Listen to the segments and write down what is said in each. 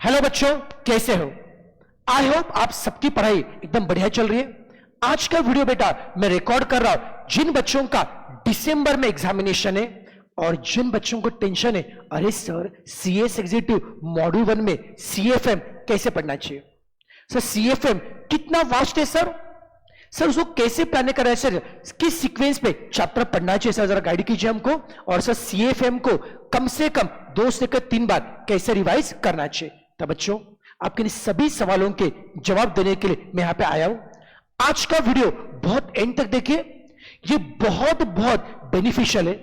Hello बच्चों, कैसे हो? आई होप आप सबकी पढ़ाई एकदम बढ़िया चल रही है। आज का वीडियो बेटा मैं रिकॉर्ड कर रहा हूं जिन बच्चों का दिसंबर में एग्जामिनेशन है और जिन बच्चों को टेंशन है, अरे सर सीएस एग्जीक्यूटिव मॉड्यूल 1 में सीएफएम कैसे पढ़ना चाहिए। सर सीएफएम कितना वास्ट है सर उसको कैसे प्लान करना है सर, किस सीक्वेंस पे चैप्टर पढ़ना चाहिए सर, जरा गाइड कीजिए हमको। और सर सीएफएम को कम से कम 2 से 3 बार कैसे रिवाइज करना चाहिए। तो बच्चों आपके सभी सवालों के जवाब देने के लिए मैं यहां पे आया हूं। आज का वीडियो बहुत एंड तक देखिए, ये बहुत बेनिफिशियल है।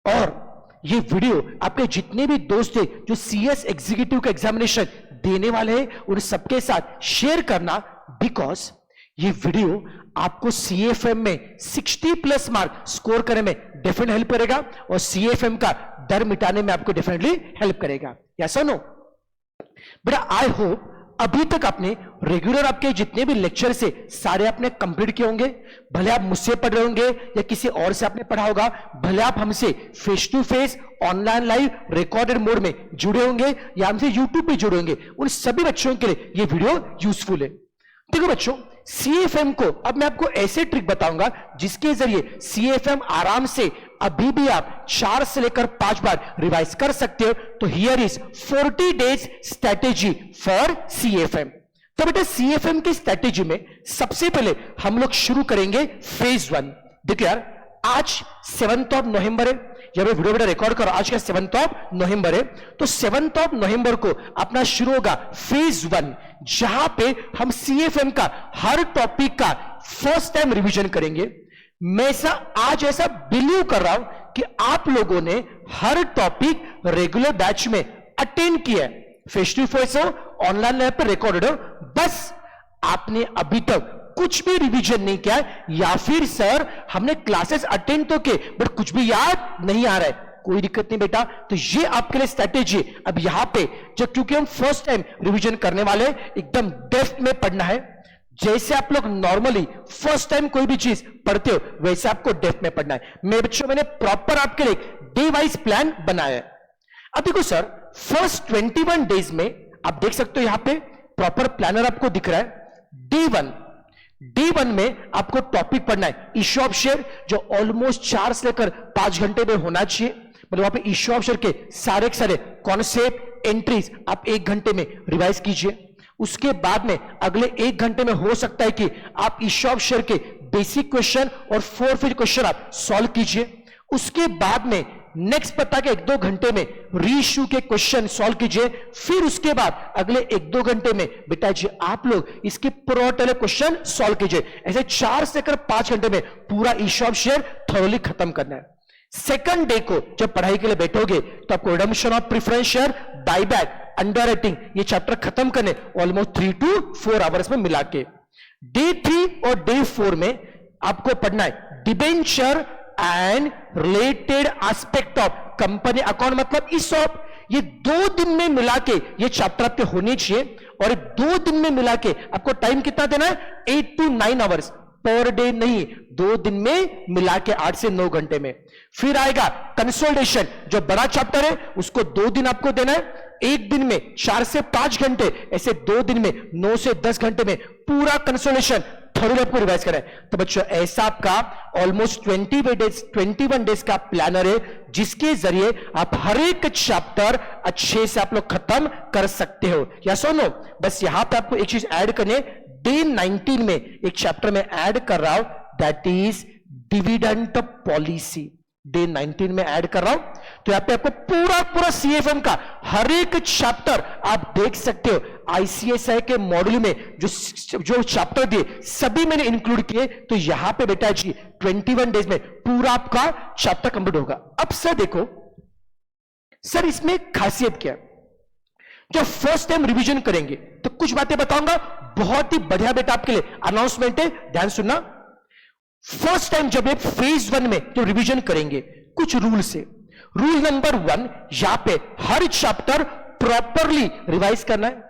और ये वीडियो आपके जितने भी दोस्त हैं जो सीएस एग्जीक्यूटिव का एग्जामिनेशन देने वाले हैं उन सबके साथ शेयर करना, बिकॉज ये वीडियो आपको सीएफएम में 60+ मार्क स्कोर करने में डेफिनेटली हेल्प करेगा और सीएफएम का डर मिटाने में आपको डेफिनेटली हेल्प करेगा। यस और नो? बेटा आई होप अभी तक आपने रेगुलर आपके जितने भी लेक्चर से सारे आपने कंप्लीट किए होंगे। भले आप मुझसे पढ़ रहे होंगे या किसी और से आपने पढ़ा होगा, भले आप हमसे face to face online live recorded mode में जुड़े होंगे या हमसे यूट्यूब पे जुड़े होंगे, उन सभी बच्चों के लिए ये वीडियो यूजफुल है। देखो बच्चों, सीएफएम को अब मैं आपको ऐसे ट्रिक बताऊंगा जिसके जरिए सीएफएम आराम से अभी भी आप 4 से लेकर 5 बार रिवाइज कर सकते हो। तो here is 40 days strategy for CFM. तो बेटा सीएफएम की स्ट्रेटेजी में सबसे पहले हम लोग शुरू करेंगे फेज 1। देखो यार, आज 7 नवंबर है, जब वीडियो बेटा रिकॉर्ड करो आज का 7 नवंबर है, तो 7 नवंबर को अपना शुरू होगा फेज 1, जहां पे हम सीएफएम का हर टॉपिक का फर्स्ट टाइम रिवीजन करेंगे। मैं आज ऐसा बिलीव कर रहा हूं कि आप लोगों ने हर टॉपिक रेगुलर बैच में अटेंड किया है, फेस टू फेस हो, ऑनलाइन लैब पर रिकॉर्डेड हो, बस आपने अभी तक कुछ भी रिवीजन नहीं किया, या फिर सर हमने क्लासेस अटेंड तो किए बट कुछ भी याद नहीं आ रहा है। कोई दिक्कत नहीं बेटा, तो ये आपके लिए स्ट्रेटेजी। अब यहां पे जब क्योंकि हम फर्स्ट टाइम रिवीजन करने वाले, एकदम डेप्थ में पढ़ना है। जैसे आप लोग नॉर्मली फर्स्ट टाइम कोई भी चीज पढ़ते हो वैसे आपको डेप्थ में पढ़ना है। मेरे बच्चों, मैंने प्रॉपर आपके लिए डे वाइज प्लान बनाया है। अब देखो सर, फर्स्ट 21 डेज में आप देख सकते हो यहां पे प्रॉपर प्लानर आपको दिख रहा है। डे वन में आपको टॉपिक पढ़ना है इश्यू ऑफ शेयर, जो ऑलमोस्ट 4 से लेकर 5 घंटे में होना चाहिए। मतलब वहां पे इश्यू ऑफ शेयर के सारे कॉन्सेप्ट एंट्रीज आप 1 घंटे में रिवाइज कीजिए। उसके बाद में अगले 1 घंटे में हो सकता है कि आप इश्यू ऑफ शेयर के बेसिक क्वेश्चन और 4 फिर क्वेश्चन आप सॉल्व कीजिए। उसके बाद में नेक्स्ट पता के 1-2 घंटे में रीइश्यू के क्वेश्चन सॉल्व कीजिए। फिर उसके बाद अगले 1-2 घंटे में बेटा जी आप लोग इसके प्रोटल क्वेश्चन सॉल्व कीजिए। ऐसे 4 से 5 घंटे में पूरा इश्यू ऑफ शेयर थोरली खत्म करना है। सेकंड डे को जब पढ़ाई के लिए बैठोगे तो आपको redemption of preference share, buyback, under writing, ये चैप्टर खत्म करने ऑलमोस्ट 3 to 4 आवर्स में मिला के। डे 3 और डे 4 में आपको पढ़ना है debenture and related aspect of company account, मतलब ESOP। ये 2 दिन में मिला के ये चैप्टर आपके होने चाहिए। और 2 दिन में मिला के आपको टाइम कितना देना है? 8 to 9 आवर्स पर डे, नहीं 2 दिन में मिला के 8 से 9 घंटे में। फिर आएगा कंसोलिडेशन, जो बड़ा चैप्टर है उसको 2 दिन आपको देना है। 1 दिन में 4 से 5 घंटे, ऐसे 2 दिन में 9 से 10 घंटे में पूरा कंसोलिडेशन थोड़ी आपको रिवाइज करें। तो बच्चों ऐसा आपका ऑलमोस्ट 21 डेज का प्लानर है, जिसके जरिए आप हर एक चैप्टर अच्छे से आप लोग खत्म कर सकते हो। या सुनो, बस यहां पे आपको एक चीज ऐड करने, डे 19 में एक चैप्टर में ऐड कर रहा हूं, that is dividend policy. Day 19 में ऐड कर रहा हूं, तो यहां पे आपको पूरा सीएफएम का हर एक चैप्टर आप देख सकते हो। आईसीएसआई के मॉड्यूल में जो चैप्टर दिए सभी मैंने इंक्लूड किए। तो यहां पे बेटा जी 21 डेज में पूरा आपका चैप्टर कंप्लीट होगा। अब सर देखो, सर इसमें खासियत क्या है? जो फर्स्ट टाइम रिवीजन करेंगे तो कुछ बातें बताऊंगा, बहुत ही बढ़िया बेटा आपके लिए अनाउंसमेंट है, ध्यान सुनना। फर्स्ट टाइम जब आप फेज 1 में जो रिवीजन करेंगे, कुछ रूल से। रूल नंबर 1, यहां पे हर चैप्टर प्रॉपरली रिवाइज करना है।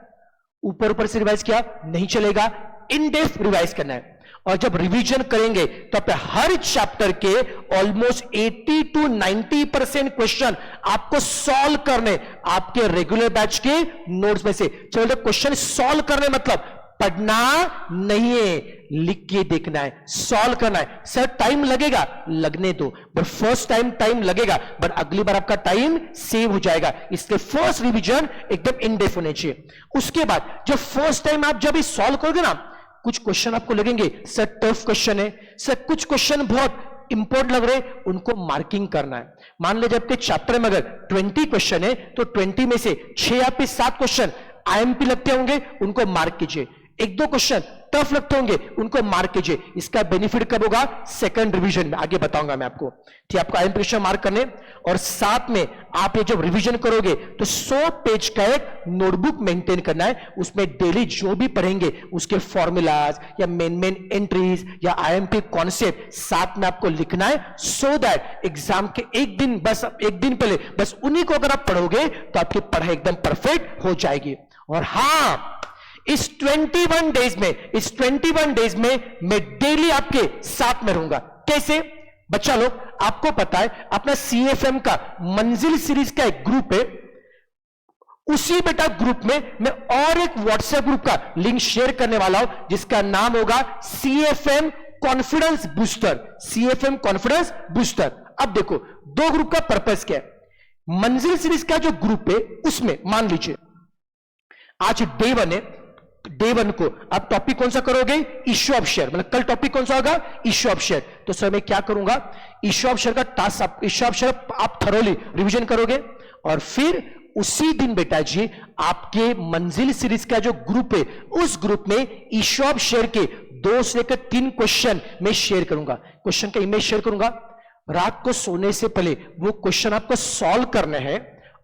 ऊपर से रिवाइज किया नहीं चलेगा, इन डेप्थ रिवाइज करना है। और जब रिवीजन करेंगे तो आप हर चैप्टर के ऑलमोस्ट 80 to 90% क्वेश्चन आपको सॉल्व करने आपके रेगुलर बैच के नोट्स में से। चलो क्वेश्चन सॉल्व करने मतलब पढ़ना नहीं है, लिख के देखना है, सॉल्व करना है। सर टाइम लगेगा, लगने दो, बट फर्स्ट टाइम लगेगा, बट अगली बार आपका टाइम सेव हो जाएगा। इसलिए फर्स्ट रिवीजन एकदम इन डेप्थ होने चाहिए। उसके बाद जब फर्स्ट टाइम आप जब सॉल्व करोगे ना, कुछ क्वेश्चन आपको लगेंगे सर टफ क्वेश्चन है, सर कुछ क्वेश्चन बहुत इंपॉर्टेंट लग रहे, उनको मार्किंग करना है। मान लीजिए आपके चैप्टर में अगर 20 क्वेश्चन है तो 20 में से 6 या फिर 7 क्वेश्चन आईएमपी लगते होंगे, उनको मार्क कीजिए। 1-2 क्वेश्चन टफ लगते होंगे, उनको मार्क कीजिए। इसका बेनिफिट कब होगा? सेकंड रिवीजन में, आगे बताऊंगा मैं आपको। ठीक, आपको आईएमपी क्वेश्चन मार्क करने, और साथ में आप ये जब रिवीजन करोगे तो 100 पेज का एक नोटबुक मेंटेन करना है। उसमें डेली जो भी पढ़ेंगे उसके फॉर्मूलाज या मेन एंट्रीज या आईएमपी कॉन्सेप्ट साथ में आपको लिखना है, सो दैट एग्जाम के एक दिन पहले बस उन्हीं को अगर आप पढ़ोगे तो आपकी पढ़ाई एकदम परफेक्ट हो जाएगी। और हां, इस 21 डेज में मैं डेली आपके साथ में रहूंगा। कैसे? बच्चा लोग, आपको पता है अपना CFM का मंजिल सीरीज का एक ग्रुप है, उसी बेटा ग्रुप में मैं और एक व्हाट्सएप ग्रुप का लिंक शेयर करने वाला हूं जिसका नाम होगा CFM confidence booster. CFM confidence booster. अब देखो, 2 ग्रुप का पर्पस क्या है। मंजिल सीरीज का जो ग्रुप है उसमें मान लीजिए आज डे 1 है, डे 1 को आप टॉपिक कौन सा करोगे? Issue of share. मतलब कल टॉपिक कौन सा होगा? Issue of share. तो सर मैं क्या करूंगा, इश्यू ऑफ शेयर का टास्क, इश्यू ऑफ शेयर आप थरोली रिवीजन करोगे, और फिर उसी दिन बेटा जी आपके मंजिल सीरीज का जो ग्रुप है उस ग्रुप में इश्यू ऑफ शेयर के 2 से लेकर 3 क्वेश्चन मैं शेयर करूंगा। क्वेश्चन का इमेज शेयर करूंगा। रात को सोने से पहले वो क्वेश्चन आपको सॉल्व करने हैं,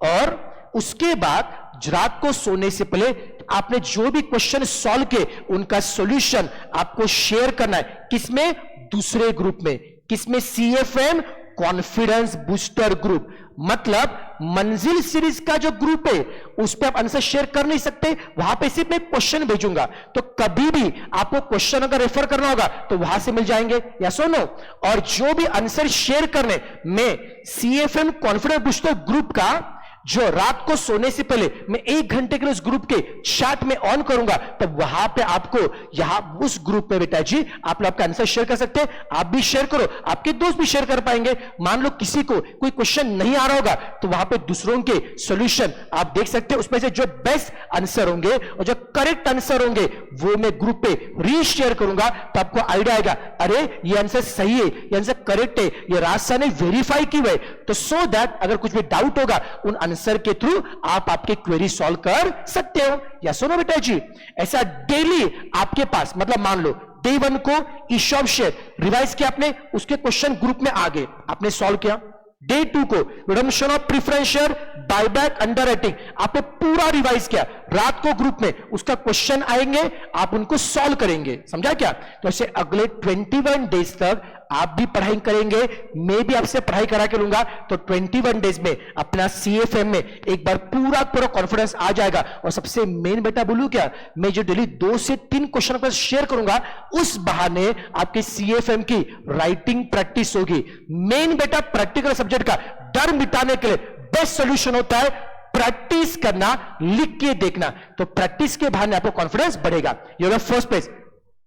और उसके बाद रात को सोने से पहले आपने जो भी क्वेश्चन सॉल्व किए उनका सॉल्यूशन आपको शेयर करना है। किसमें? दूसरे ग्रुप में। किसमें? CFM confidence booster group. मतलब मंजिल सीरीज का जो ग्रुप है उस पर आप आंसर शेयर कर नहीं सकते, वहां पे सिर्फ मैं क्वेश्चन भेजूंगा, तो कभी भी आपको क्वेश्चन अगर रेफर करना होगा तो वहां से मिल जाएंगे, या सुनो। और जो भी आंसर शेयर करने में CFM कॉन्फिडेंस बूस्टर ग्रुप का जो रात को सोने से पहले मैं 1 घंटे के लिए उस ग्रुप के चैट में ऑन करूंगा, तब वहां पे आपको यहां उस ग्रुप में बेटा जी आप लोग आपका आंसर शेयर कर सकते हैं। आप भी शेयर करो, आपके दोस्त भी शेयर कर पाएंगे। मान लो किसी को कोई क्वेश्चन नहीं आ रहा होगा तो वहां पे दूसरों के सॉल्यूशन आप देख सकते हैं। उसमें से जो बेस्ट आंसर होंगे और जो करेक्ट आंसर होंगे वो मैं ग्रुप पे रीशेयर करूंगा, तो आपको आइडिया आएगा, अरे ये आंसर सही है, ये आंसर करेक्ट है, ये रास्ता ने वेरीफाई की हुई। तो सो दैट अगर कुछ भी डाउट होगा उन आंसर के थ्रू आप आपके क्वेरी सॉल्व कर सकते हो। या सुनो बेटा जी, ऐसा डेली आपके पास, मतलब मान लो डे 1 को इश्यू ऑफ शेयर रिवाइज किया आपने, उसके क्वेश्चन ग्रुप में आ गए, आपने सॉल्व किया। डे 2 को redemption of preference share, buyback, underwriting आपने पूरा रिवाइज किया। रात को ग्रुप में उसका क्वेश्चन आएंगे, आप उनको सॉल्व करेंगे। समझा क्या? तो ऐसे अगले 21 डेज तक आप भी पढ़ाई करेंगे, मैं भी आपसे पढ़ाई करा के लूंगा। तो 21 डेज में अपना CFM में एक बार पूरा कॉन्फिडेंस आ जाएगा। और सबसे मेन बेटा बोलूं क्या, मैं जो डेली 2 से 3 क्वेश्चन पर शेयर करूंगा, उस बहाने आपके CFM की राइटिंग प्रैक्टिस होगी। मेन बेटा प्रैक्टिकल सब्जेक्ट का डर मिटाने के लिए बेस्ट सॉल्यूशन होता है प्रैक्टिस करना, लिख के देखना। तो प्रैक्टिस के बहाने आपको कॉन्फिडेंस बढ़ेगा। ये होगा फर्स्ट पेज।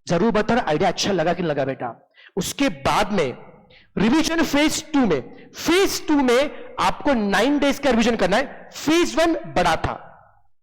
जरूर बताना आइडिया अच्छा लगा कि लगा बेटा। उसके बाद में रिवीजन फेज 2 में आपको 9 डेज का रिवीजन करना है। फेज 1 बड़ा था,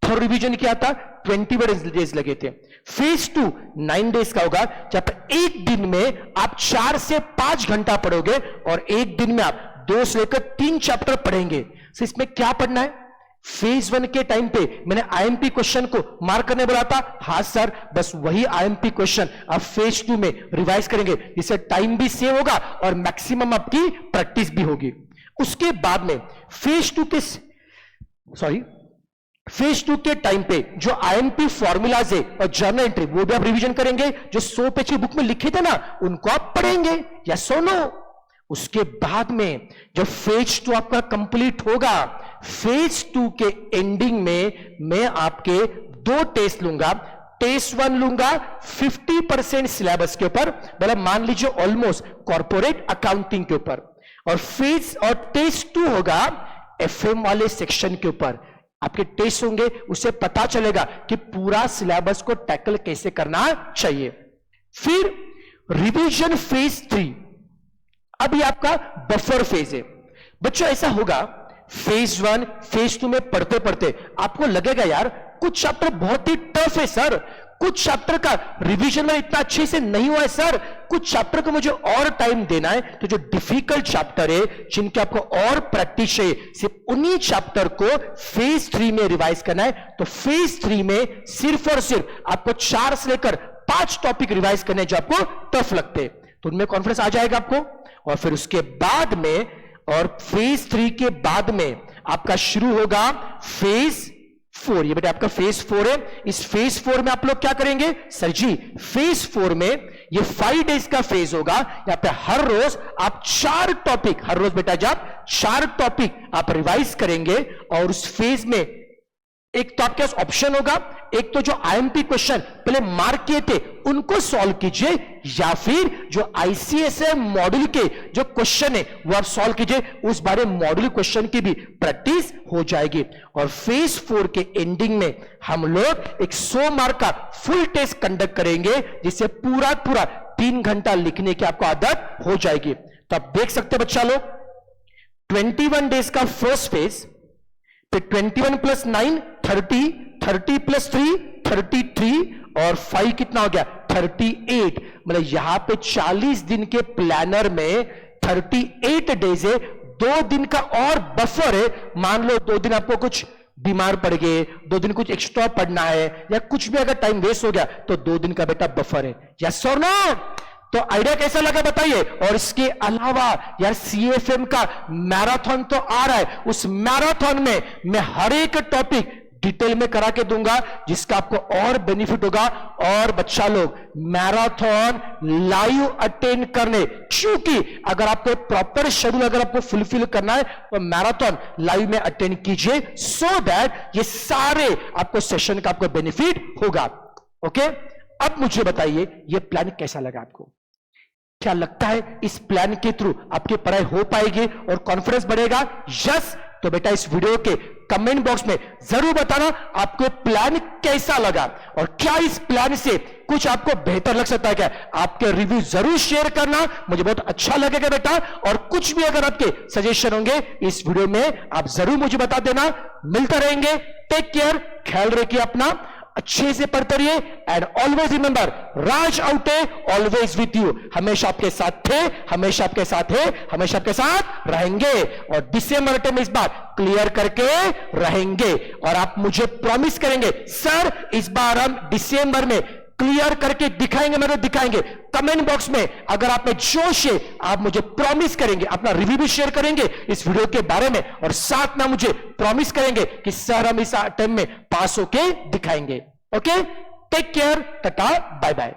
थर्ड रिवीजन क्या था, 21 डेज लगे थे। फेज 2 9 डेज का होगा, जब एक दिन में आप 4 से 5 घंटा पढ़ोगे और एक दिन में आप 2 से लेकर 3 चैप्टर पढ़ेंगे। तो इसमें क्या पढ़ना है? फेज 1 के टाइम पे मैंने आईएमपी क्वेश्चन को मार्क करने बोला था, हाँ सर, बस वही आईएमपी क्वेश्चन आप फेज 2 में रिवाइज करेंगे, जिससे टाइम भी सेव होगा और मैक्सिमम आपकी प्रैक्टिस भी होगी। उसके बाद में फेज 2 के टाइम पे जो आईएमपी फॉर्मूलाज है और जर्नल एंट्री वो भी आप रिवीजन करेंगे। जो 100 पेज की बुक में लिखे थे ना, उनको आप पढ़ेंगे। या सुनो, उसके बाद में जब फेज 2 आपका कंप्लीट होगा, फेज 2 के एंडिंग में मैं आपके 2 टेस्ट लूंगा। टेस्ट 1 लूंगा 50% सिलेबस के ऊपर, मतलब मान लीजिए ऑलमोस्ट कॉर्पोरेट अकाउंटिंग के ऊपर, और फेज और टेस्ट 2 होगा एफएम वाले सेक्शन के ऊपर। आपके टेस्ट होंगे, उससे पता चलेगा कि पूरा सिलेबस को टैकल कैसे करना चाहिए। फिर रिवीजन फेज 3, अब ये आपका बफर फेज है। बच्चों ऐसा होगा फेज 1 फेज 2 में पढ़ते पढ़ते आपको लगेगा यार कुछ चैप्टर बहुत ही टफ है सर, कुछ चैप्टर का रिवीजन में इतना अच्छे से नहीं हुआ है सर, कुछ चैप्टर को मुझे और टाइम देना है। तो जो डिफिकल्ट चैप्टर है, जिनके आपको और प्रैक्टिस है, सिर्फ उन्हीं चैप्टर को फेज 3 में रिवाइज करना है। तो फेज 3 में सिर्फ और सिर्फ आपको 4 से लेकर 5 टॉपिक रिवाइज करने हैं जो आपको टफ लगते हैं, तो उनमें कॉन्फिडेंस आ जाएगा आपको। और फिर उसके बाद में, और फेज 3 के बाद में आपका शुरू होगा फेज 4। ये बेटा आपका फेज 4 है। इस फेज 4 में आप लोग क्या करेंगे सर जी? फेज 4 में ये 5 डेज का फेज होगा। यहां पे हर रोज आप 4 टॉपिक, हर रोज बेटा जब 4 टॉपिक आप रिवाइज करेंगे, और उस फेज में एक तो आपके पास ऑप्शन होगा, एक तो जो आईएमपी क्वेश्चन पहले मार्क किए थे उनको सॉल्व कीजिए, या फिर जो आईसीएसआई मॉड्यूल के जो क्वेश्चन है वो आप सॉल्व कीजिए, उस बारे मॉड्यूल क्वेश्चन की भी प्रैक्टिस हो जाएगी। और फेज 4 के एंडिंग में हम लोग एक 100 मार्क का फुल टेस्ट कंडक्ट करेंगे, जिससे पूरा 3 घंटा लिखने की आपको आदत हो जाएगी। तो आप देख सकते बच्चा लोग 21 डेज का फर्स्ट फेज, फिर 21 + 9 30, 30 + 3 33, और 5 कितना हो गया 38। मतलब यहां पे 40 दिन के प्लानर में 38 डेज है, 2 दिन का और बफर है। मान लो 2 दिन आपको कुछ बीमार पड़ गए, 2 दिन कुछ एक्स्ट्रा पढ़ना है, या कुछ भी अगर टाइम वेस्ट हो गया तो 2 दिन का बेटा बफर है। यस और नो? तो आइडिया कैसा लगा बताइए। और इसके अलावा यार सीएफएम का मैराथन तो आ रहा है, उस मैराथन में मैं हर एक टॉपिक डिटेल में करा के दूंगा, जिसका आपको और बेनिफिट होगा। और बच्चा लोग मैराथन लाइव अटेंड करने, क्योंकि अगर आपको प्रॉपर शेड्यूल अगर आपको फुलफिल करना है तो मैराथन लाइव में अटेंड कीजिए, सो दैट ये सारे आपको सेशन का आपको बेनिफिट होगा। ओके, अब मुझे बताइए ये प्लान कैसा लगा आपको? क्या लगता है इस प्लान के थ्रू आपकी पढ़ाई हो पाएगी और कॉन्फिडेंस बढ़ेगा? यस? तो बेटा इस वीडियो के कमेंट बॉक्स में जरूर बताना आपको प्लान कैसा लगा, और क्या इस प्लान से कुछ आपको बेहतर लग सकता है क्या? आपके रिव्यू जरूर शेयर करना, मुझे बहुत अच्छा लगेगा बेटा। और कुछ भी अगर आपके सजेशन होंगे इस वीडियो में आप जरूर मुझे बता देना। मिलते रहेंगे, टेक केयर, ख्याल रखिए अपना, अच्छे से पढ़ते रहिए, and always remember Raj Aute always with you. हमेशा आपके साथ थे, हमेशा आपके साथ है, हमेशा आपके साथ रहेंगे, और डिसेंबर में इस बार क्लियर करके रहेंगे। और आप मुझे प्रॉमिस करेंगे सर इस बार हम डिसेंबर में क्लियर करके दिखाएंगे, मतलब दिखाएंगे। कमेंट बॉक्स में अगर आप में जोश है, आप मुझे प्रॉमिस करेंगे, अपना रिव्यू भी शेयर करेंगे इस वीडियो के बारे में, और साथ में मुझे प्रॉमिस करेंगे कि सर हम इस अटेम्प्ट में पास होके दिखाएंगे। Okay, take care, tata, bye bye.